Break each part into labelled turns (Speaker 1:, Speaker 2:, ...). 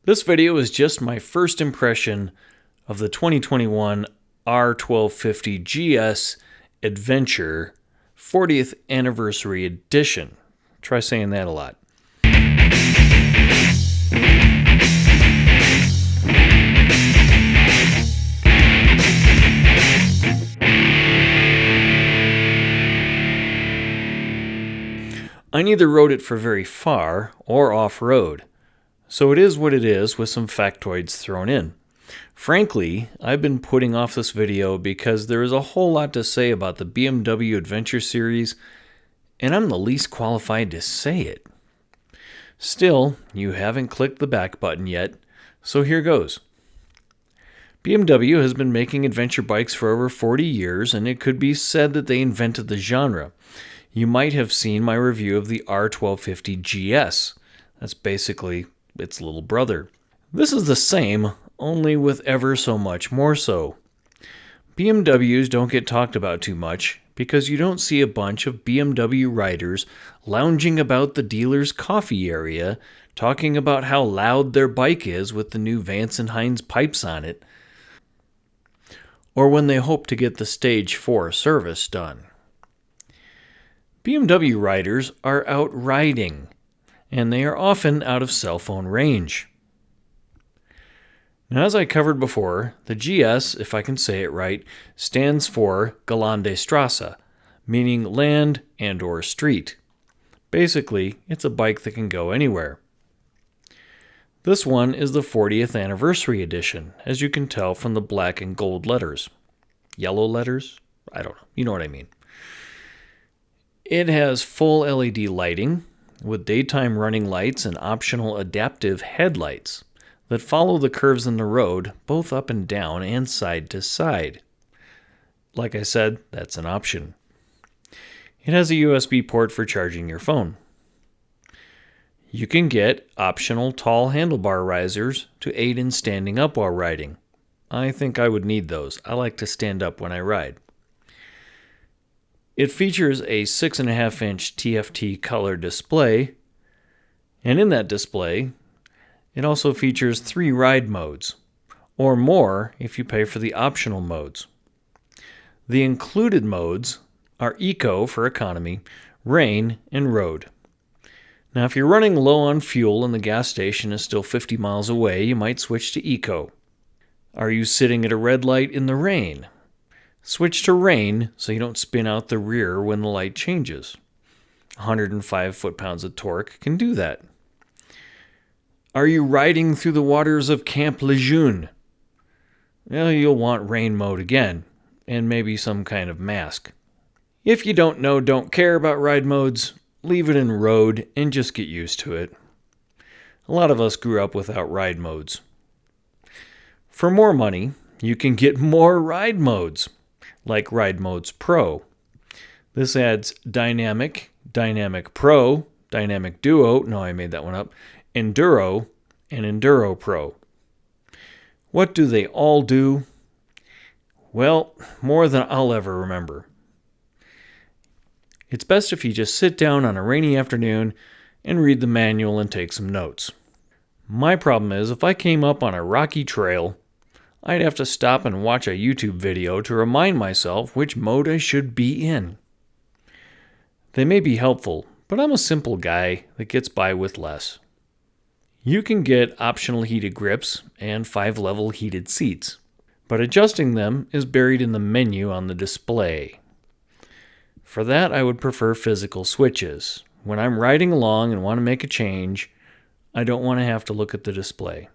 Speaker 1: This video is just my first impression of the 2021 R1250GS Adventure 40th Anniversary Edition. Try saying that a lot. I neither rode it for very far or off-road, so it is what it is with some factoids thrown in. Frankly, I've been putting off this video because there is a whole lot to say about the BMW Adventure series, and I'm the least qualified to say it. Still, you haven't clicked the back button yet, so here goes. BMW has been making adventure bikes for over 40 years, and it could be said that they invented the genre. You might have seen my review of the R1250GS. That's basically its little brother. This is the same, only with ever so much more so. BMWs don't get talked about too much because you don't see a bunch of BMW riders lounging about the dealer's coffee area talking about how loud their bike is with the new Vance & Hines pipes on it, or when they hope to get the Stage 4 service done. BMW riders are out riding, and they are often out of cell phone range. Now, as I covered before, the GS, if I can say it right, stands for Geländestrasse, meaning land and or street. Basically, it's a bike that can go anywhere. This one is the 40th Anniversary Edition, as you can tell from the black and gold letters. Yellow letters? I don't know. You know what I mean. It has full LED lighting with daytime running lights and optional adaptive headlights that follow the curves in the road, both up and down and side to side. Like I said, that's an option. It has a USB port for charging your phone. You can get optional tall handlebar risers to aid in standing up while riding. I think I would need those. I like to stand up when I ride. It features a 6.5-inch TFT color display, and in that display, it also features 3 ride modes, or more if you pay for the optional modes. The included modes are Eco for economy, Rain, and Road. Now, if you're running low on fuel and the gas station is still 50 miles away, you might switch to Eco. Are you sitting at a red light in the rain? Switch to Rain so you don't spin out the rear when the light changes. 105 foot-pounds of torque can do that. Are you riding through the waters of Camp Lejeune? Well, you'll want Rain mode again, and maybe some kind of mask. If you don't care about ride modes, leave it in Road and just get used to it. A lot of us grew up without ride modes. For more money, you can get more ride modes, like Ride Modes Pro. This adds Dynamic, Dynamic Pro, Dynamic Duo, no, I made that one up, Enduro, and Enduro Pro. What do they all do? Well, more than I'll ever remember. It's best if you just sit down on a rainy afternoon and read the manual and take some notes. My problem is if I came up on a rocky trail, I'd have to stop and watch a YouTube video to remind myself which mode I should be in. They may be helpful, but I'm a simple guy that gets by with less. You can get optional heated grips and 5-level heated seats, but adjusting them is buried in the menu on the display. For that, I would prefer physical switches. When I'm riding along and want to make a change, I don't want to have to look at the display.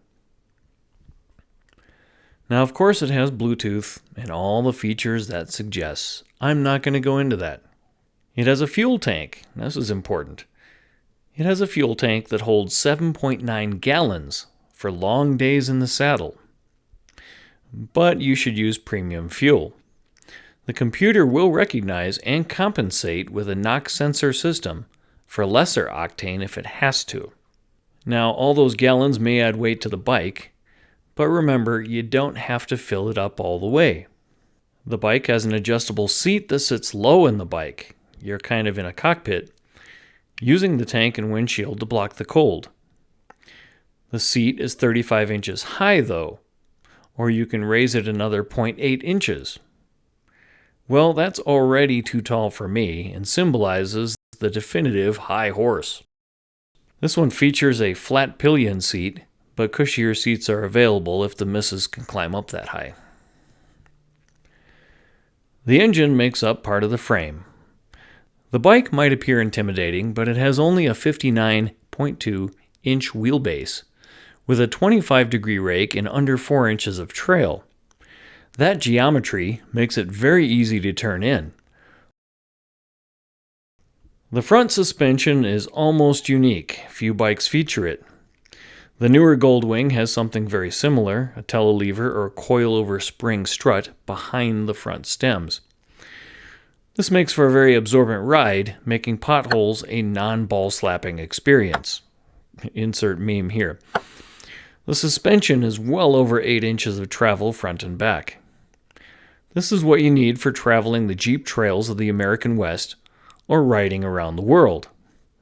Speaker 1: Now, of course, it has Bluetooth and all the features that suggests. I'm not going to go into that. It has a fuel tank. This is important. It has a fuel tank that holds 7.9 gallons for long days in the saddle. But you should use premium fuel. The computer will recognize and compensate with a NOx sensor system for lesser octane if it has to. Now, all those gallons may add weight to the bike, but remember, you don't have to fill it up all the way. The bike has an adjustable seat that sits low in the bike. You're kind of in a cockpit, using the tank and windshield to block the cold. The seat is 35 inches high though, or you can raise it another 0.8 inches. Well, that's already too tall for me and symbolizes the definitive high horse. This one features a flat pillion seat, but cushier seats are available if the missus can climb up that high. The engine makes up part of the frame. The bike might appear intimidating, but it has only a 59.2-inch wheelbase, with a 25-degree rake and under 4 inches of trail. That geometry makes it very easy to turn in. The front suspension is almost unique. Few bikes feature it. The newer Goldwing has something very similar, a telelever or coilover spring strut behind the front stems. This makes for a very absorbent ride, making potholes a non-ball slapping experience. Insert meme here. The suspension is well over 8 inches of travel front and back. This is what you need for traveling the Jeep trails of the American West or riding around the world.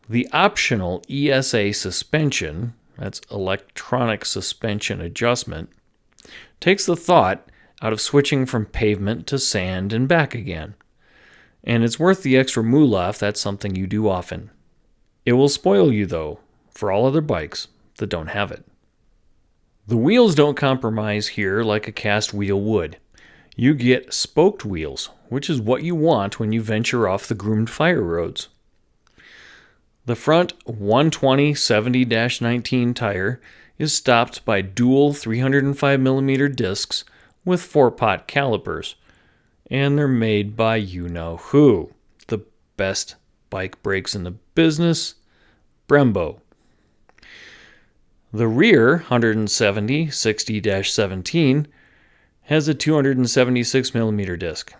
Speaker 1: The optional ESA suspension, that's electronic suspension adjustment, takes the thought out of switching from pavement to sand and back again. And it's worth the extra moolah if that's something you do often. It will spoil you, though, for all other bikes that don't have it. The wheels don't compromise here like a cast wheel would. You get spoked wheels, which is what you want when you venture off the groomed fire roads. The front 120/70-19 tire is stopped by dual 305mm discs with 4-pot calipers, and they're made by you-know-who, the best bike brakes in the business, Brembo. The rear 170/60-17 has a 276mm disc.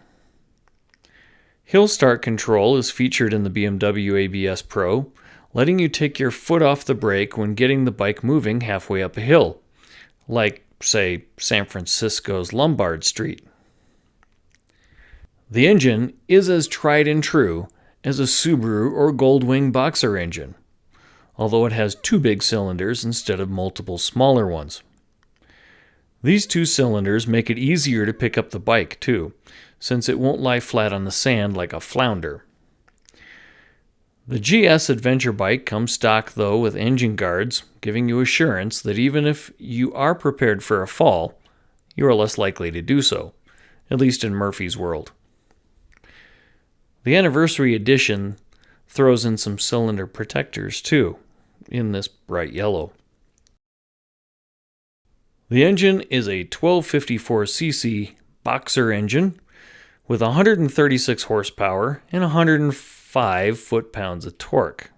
Speaker 1: Hill start control is featured in the BMW ABS Pro, letting you take your foot off the brake when getting the bike moving halfway up a hill, like, say, San Francisco's Lombard Street. The engine is as tried and true as a Subaru or Goldwing Boxer engine, although it has 2 big cylinders instead of multiple smaller ones. These 2 cylinders make it easier to pick up the bike, too, since it won't lie flat on the sand like a flounder. The GS Adventure bike comes stock, though, with engine guards, giving you assurance that even if you are prepared for a fall, you are less likely to do so, at least in Murphy's world. The Anniversary Edition throws in some cylinder protectors, too, in this bright yellow. The engine is a 1254cc Boxer engine with 136 horsepower and 105 foot-pounds of torque.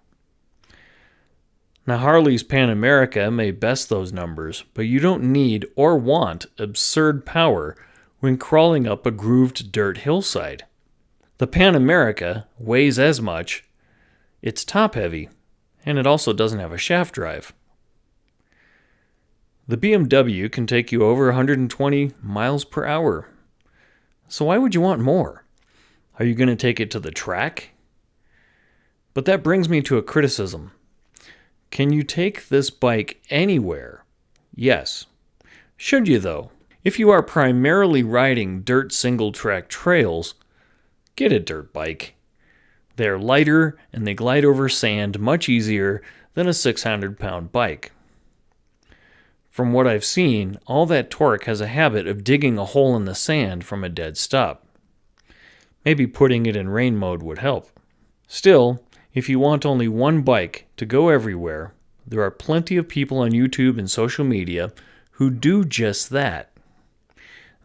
Speaker 1: Now, Harley's Pan America may best those numbers, but you don't need or want absurd power when crawling up a grooved dirt hillside. The Pan America weighs as much, it's top-heavy, and it also doesn't have a shaft drive. The BMW can take you over 120 miles per hour. So why would you want more? Are you going to take it to the track? But that brings me to a criticism. Can you take this bike anywhere? Yes. Should you, though? If you are primarily riding dirt single-track trails, get a dirt bike. They're lighter and they glide over sand much easier than a 600-pound bike. From what I've seen, all that torque has a habit of digging a hole in the sand from a dead stop. Maybe putting it in rain mode would help. Still, if you want only one bike to go everywhere, there are plenty of people on YouTube and social media who do just that.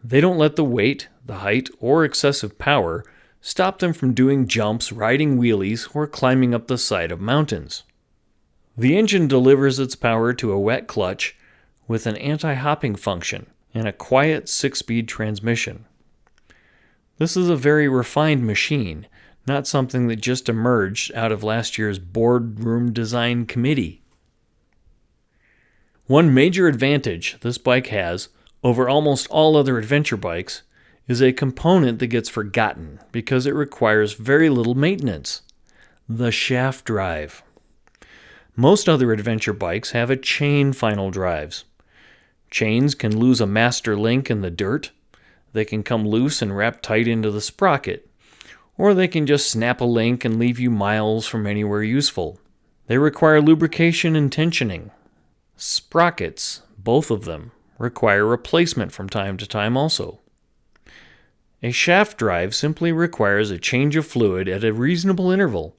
Speaker 1: They don't let the weight, the height, or excessive power stop them from doing jumps, riding wheelies, or climbing up the side of mountains. The engine delivers its power to a wet clutch with an anti-hopping function and a quiet 6-speed transmission. This is a very refined machine, not something that just emerged out of last year's boardroom design committee. One major advantage this bike has over almost all other adventure bikes is a component that gets forgotten because it requires very little maintenance: the shaft drive. Most other adventure bikes have a chain final drives. Chains can lose a master link in the dirt, they can come loose and wrap tight into the sprocket, or they can just snap a link and leave you miles from anywhere useful. They require lubrication and tensioning. Sprockets, both of them, require replacement from time to time also. A shaft drive simply requires a change of fluid at a reasonable interval,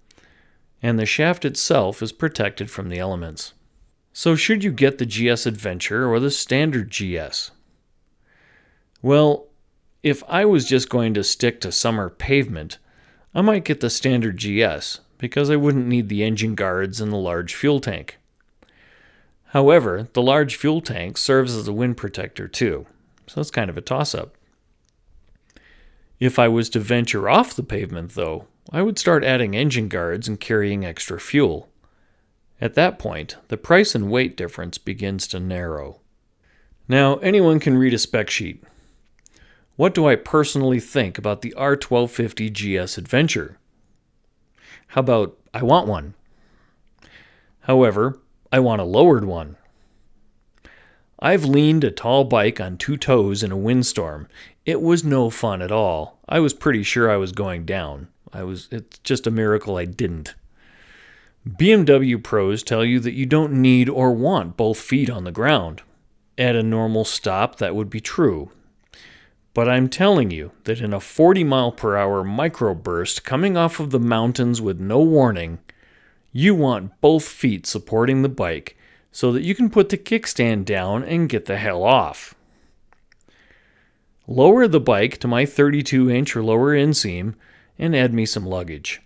Speaker 1: and the shaft itself is protected from the elements. So should you get the GS Adventure or the standard GS? Well, if I was just going to stick to summer pavement, I might get the standard GS because I wouldn't need the engine guards and the large fuel tank. However, the large fuel tank serves as a wind protector too, so it's kind of a toss-up. If I was to venture off the pavement, though, I would start adding engine guards and carrying extra fuel. At that point, the price and weight difference begins to narrow. Now, anyone can read a spec sheet. What do I personally think about the R1250GS Adventure? How about I want one? However, I want a lowered one. I've leaned a tall bike on two toes in a windstorm. It was no fun at all. I was pretty sure I was going down. It's just a miracle I didn't. BMW pros tell you that you don't need or want both feet on the ground. At a normal stop, that would be true. But I'm telling you that in a 40-mile-per-hour microburst coming off of the mountains with no warning, you want both feet supporting the bike so that you can put the kickstand down and get the hell off. Lower the bike to my 32-inch or lower inseam and add me some luggage.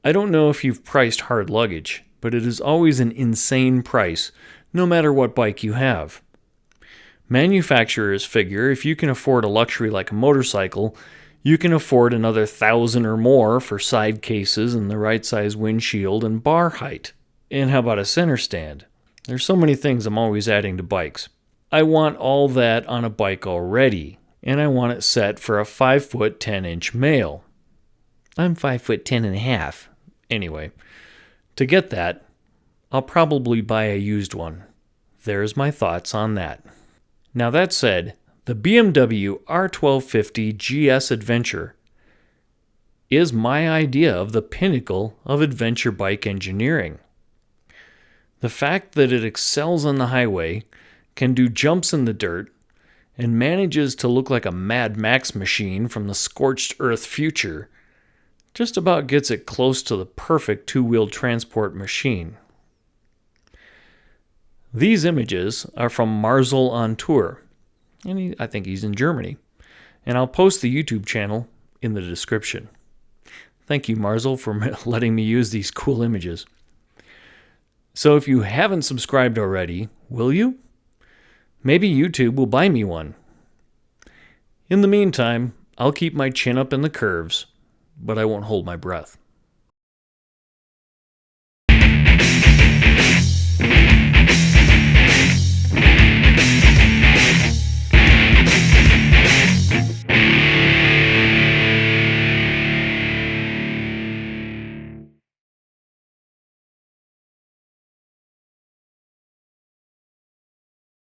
Speaker 1: I don't know if you've priced hard luggage, but it is always an insane price, no matter what bike you have. Manufacturers figure if you can afford a luxury like a motorcycle, you can afford another $1,000 or more for side cases and the right size windshield and bar height. And how about a center stand? There's so many things I'm always adding to bikes. I want all that on a bike already, and I want it set for a 5'10" male. I'm 5'10.5". Anyway, to get that, I'll probably buy a used one. There's my thoughts on that. Now that said, the BMW R1250GS Adventure is my idea of the pinnacle of adventure bike engineering. The fact that it excels on the highway, can do jumps in the dirt, and manages to look like a Mad Max machine from the scorched earth future just about gets it close to the perfect two-wheeled transport machine. These images are from Marzel on Tour, and I think he's in Germany, and I'll post the YouTube channel in the description. Thank you, Marzel, for letting me use these cool images. So if you haven't subscribed already, will you? Maybe YouTube will buy me one. In the meantime, I'll keep my chin up in the curves, but I won't hold my breath.